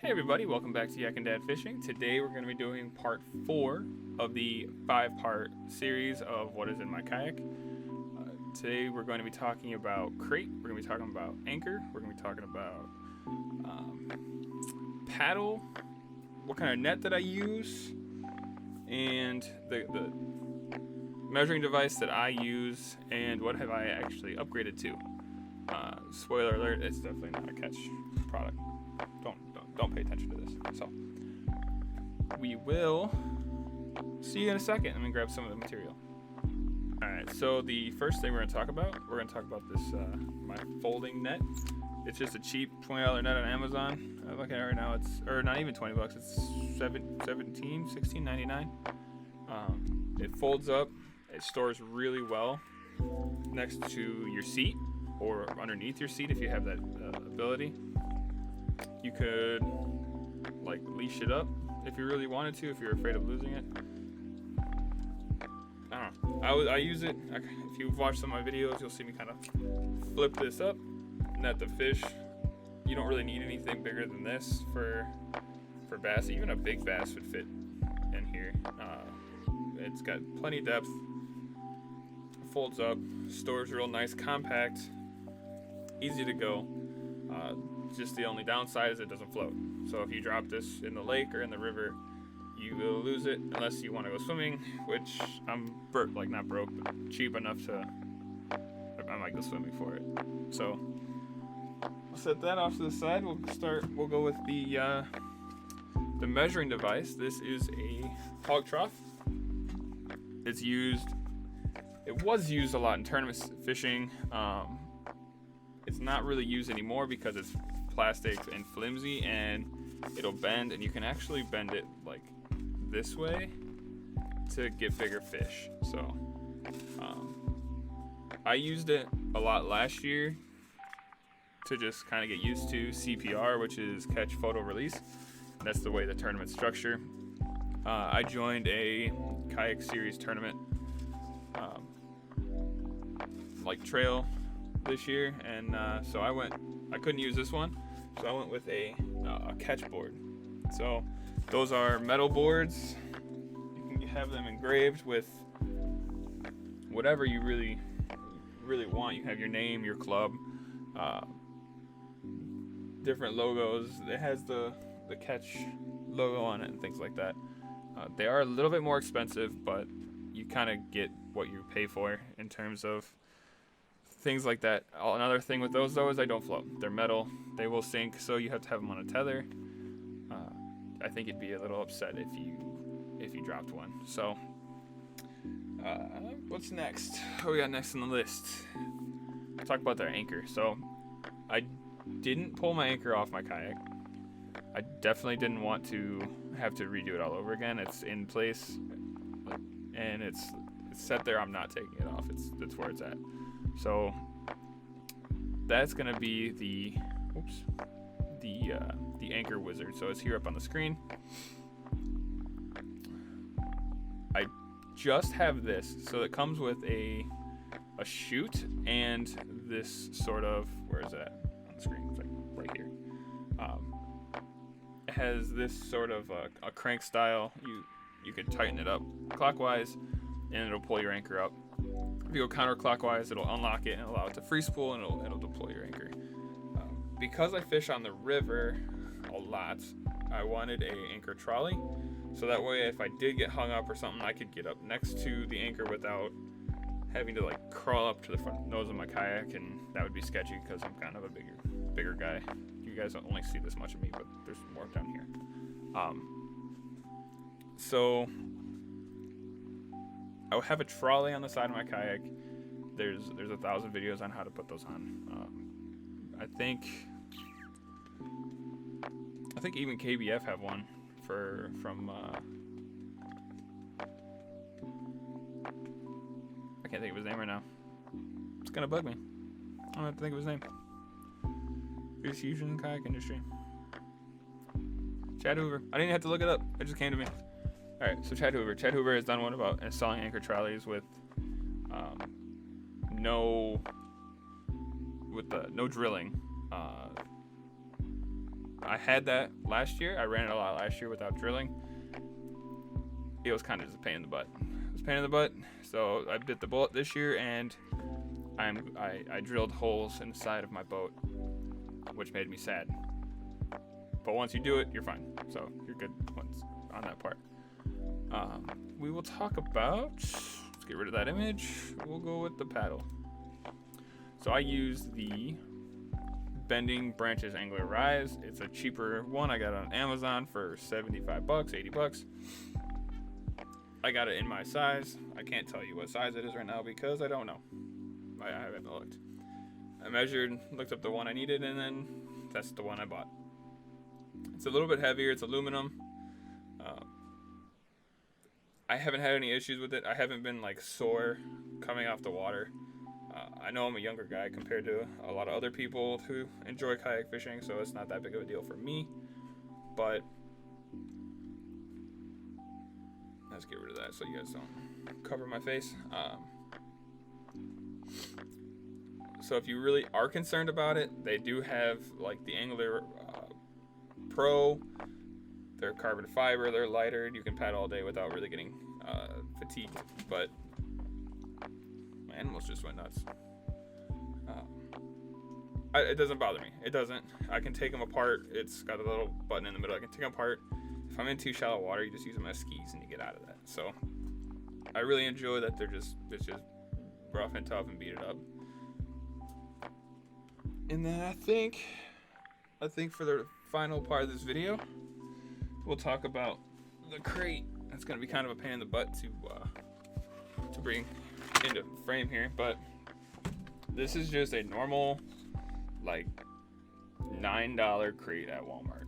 Hey everybody, welcome back to Yak'n Fishing. Today we're going to be doing part 4 of the 5-part series of what is in my kayak. Today we're going to be talking about crate, we're going to be talking about anchor, we're going to be talking about paddle, what kind of net that I use, and the measuring device that I use, and what have I actually upgraded to. Spoiler alert, it's definitely not a catch product. Don't pay attention to this. So we will see you in a second. I'm gonna grab some of the material. All right. So the first thing we're gonna talk about this my folding net. It's just a cheap $20 net on Amazon. I'm looking at it right now. Or not even $20. It's $16.99. It folds up. It stores really well next to your seat or underneath your seat if you have that ability. You could like leash it up if you really wanted to, if you're afraid of losing it. I don't know. I use it. If you've watched some of my videos, you'll see me kind of flip this up, net the fish. You don't really need anything bigger than this for bass. Even a big bass would fit in here. It's got plenty of depth. Folds up, stores real nice, compact, easy to go. Just the only downside is it doesn't float. So if you drop this in the lake or in the river, you will lose it unless you want to go swimming, which I'm not broke, but cheap enough to I might go swimming for it. So we'll set that off to the side. We'll go with the measuring device. This is a hog trough. It was used a lot in tournament fishing. It's not really used anymore because it's plastic and flimsy and it'll bend, and you can actually bend it like this way to get bigger fish. So I used it a lot last year to just kind of get used to CPR, which is catch, photo, release. That's the way the tournament's structured. I joined a kayak series tournament like trail this year, and so I couldn't use this one, so I went with a catch board. So those are metal boards. You can have them engraved with whatever you really want. You have your name, your club, different logos. It has the catch logo on it and things like that. They are a little bit more expensive, but you kind of get what you pay for in terms of things like that. Another thing with those though is they don't float. They're metal. They will sink, so you have to have them on a tether. I think you'd be a little upset if you dropped one. So what's next? What we got next on the list? Talk about their anchor. So I didn't pull my anchor off my kayak. I definitely didn't want to have to redo it all over again. It's in place and it's set there. I'm not taking it off. It's where it's at. So that's gonna be the anchor wizard. So it's here up on the screen. I just have this, so it comes with a chute and this sort of, where is that on the screen? It's like right here. It has this sort of a crank style. You can tighten it up clockwise, and it'll pull your anchor up. If you go counterclockwise, it'll unlock it and allow it to free spool, and it'll deploy your anchor. Because I fish on the river a lot, I wanted a anchor trolley, so that way if I did get hung up or something, I could get up next to the anchor without having to like crawl up to the front nose of my kayak, and that would be sketchy because I'm kind of a bigger guy. You guys don't only see this much of me, but there's more down here. So I have a trolley on the side of my kayak. There's 1,000 videos on how to put those on. I think even KBF have one from I can't think of his name right now. It's gonna bug me. I don't have to think of his name. Fish Fusion Kayak Industry. Chad Hoover. I didn't have to look it up. It just came to me. All right, so Chad Hoover has done one about installing anchor trolleys with no drilling. I had that last year. I ran it a lot last year without drilling. It was kind of just a pain in the butt. It was a pain in the butt. So I bit the bullet this year, and I drilled holes in the side of my boat, which made me sad. But once you do it, you're fine. So you're good once on that part. We will talk about, let's get rid of that image. We'll go with the paddle. So I use the Bending Branches Angler Rise. It's a cheaper one. I got it on Amazon for 75 bucks, 80 bucks. I got it in my size. I can't tell you what size it is right now because I don't know. I haven't looked. I measured, looked up the one I needed, and then that's the one I bought. It's a little bit heavier. It's aluminum. I haven't had any issues with it. I haven't been like sore coming off the water. I know I'm a younger guy compared to a lot of other people who enjoy kayak fishing, so it's not that big of a deal for me. But let's get rid of that so you guys don't cover my face. So if you really are concerned about it, they do have like the Angler Pro. They're carbon fiber, they're lighter, you can paddle all day without really getting fatigued, but my animals just went nuts. It doesn't bother me. It doesn't. I can take them apart. It's got a little button in the middle. I can take them apart. If I'm in too shallow water, you just use them as skis and you get out of that. So I really enjoy that it's just rough and tough and beat it up. And then I think for the final part of this video, we'll talk about the crate. That's gonna be kind of a pain in the butt to bring into frame here, but this is just a normal like $9 crate at Walmart.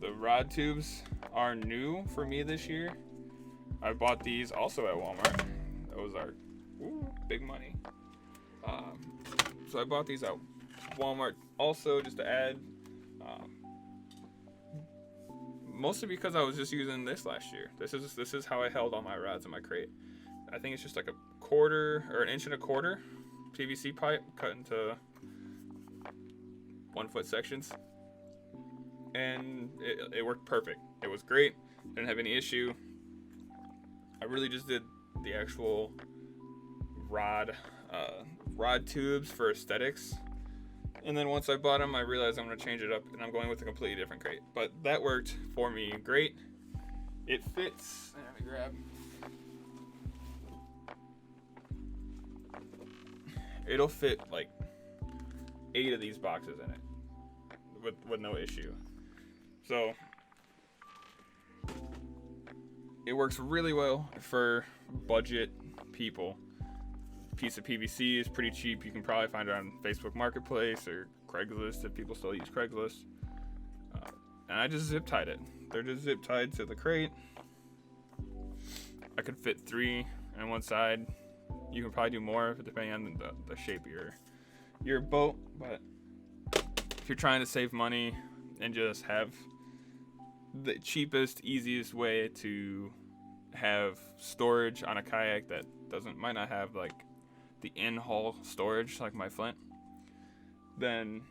The rod tubes are new for me this year. I bought these also at Walmart. Those are big money. So I bought these at Walmart also just to add. Mostly because I was just using this last year. This is how I held all my rods in my crate. I think it's just like a quarter or an inch and a quarter PVC pipe cut into 1 foot sections, and it worked perfect. It was great. Didn't have any issue. I really just did the actual rod tubes for aesthetics. And then once I bought them, I realized I'm going to change it up, and I'm going with a completely different crate. But that worked for me great. It fits. Let me grab. It'll fit like 8 of these boxes in it with no issue. So it works really well for budget people. Piece of PVC is pretty cheap. You can probably find it on Facebook Marketplace or Craigslist if people still use Craigslist. And I just zip tied it. They're just zip tied to the crate. I could fit 3 on one side. You can probably do more depending on the shape of your boat. But if you're trying to save money and just have the cheapest, easiest way to have storage on a kayak that might not have like the in-hull storage like my Flint, then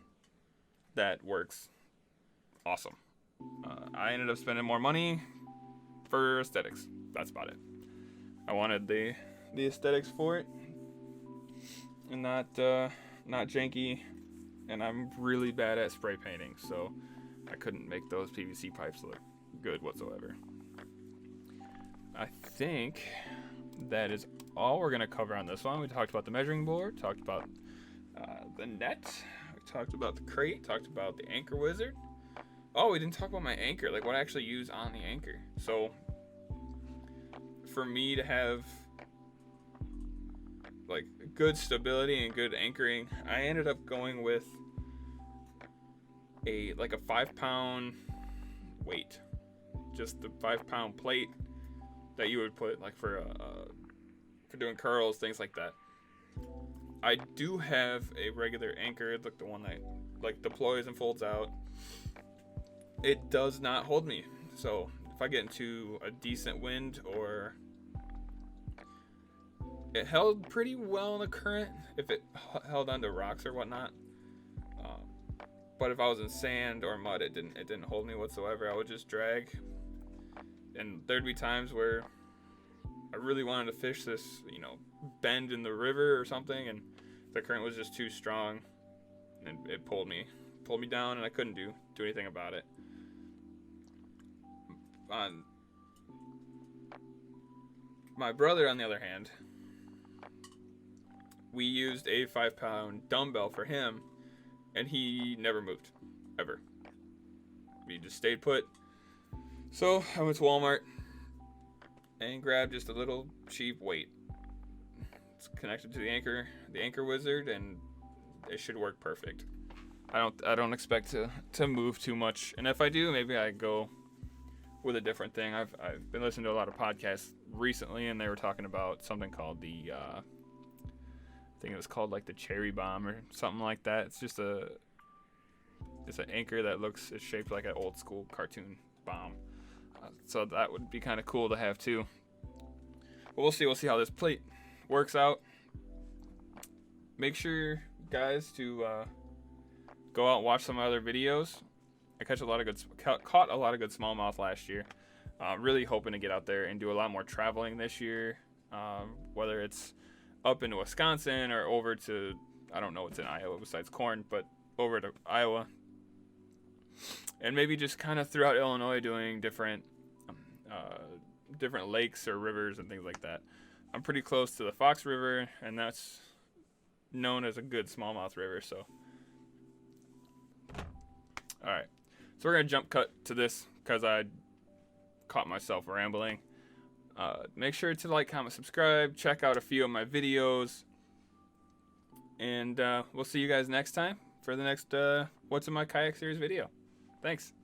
that works awesome. I ended up spending more money for aesthetics. That's about it. I wanted the aesthetics for it and not janky, and I'm really bad at spray painting, so I couldn't make those PVC pipes look good whatsoever. I think that is all we're going to cover on this one. We talked about the measuring board, talked about the net, we talked about the crate, talked about the anchor wizard. Oh, we didn't talk about my anchor, like what I actually use on the anchor. So for me to have like good stability and good anchoring, I ended up going with a 5-pound weight, just the 5-pound plate that you would put like for doing curls, things like that. I do have a regular anchor, like the one that like deploys and folds out. It does not hold me, so if I get into a decent wind, or it held pretty well in the current if it held onto rocks or whatnot. But if I was in sand or mud, it didn't hold me whatsoever. I would just drag, and there'd be times where I really wanted to fish this, bend in the river or something, and the current was just too strong, and it pulled me down, and I couldn't do anything about it. My brother, on the other hand, we used a 5-pound dumbbell for him, and he never moved, ever. We just stayed put. So I went to Walmart and grabbed just a little cheap weight. It's connected to the anchor wizard, and it should work perfect. I don't expect to move too much, and if I do, maybe I go with a different thing. I've been listening to a lot of podcasts recently, and they were talking about something called the I think it was called like the cherry bomb or something like that. It's just it's an anchor that is shaped like an old school cartoon bomb. So that would be kind of cool to have too. But we'll see how this plate works out. Make sure, guys, to go out and watch some other videos. I caught a lot of good smallmouth last year. Really hoping to get out there and do a lot more traveling this year, whether it's up into Wisconsin or over to, I don't know what's in Iowa besides corn, but over to Iowa. And maybe just kind of throughout Illinois doing different lakes or rivers and things like that. I'm pretty close to the Fox River, and that's known as a good smallmouth river. So, all right. So we're going to jump cut to this because I caught myself rambling. Make sure to like, comment, subscribe. Check out a few of my videos. And we'll see you guys next time for the next What's in My Kayak series video. Thanks.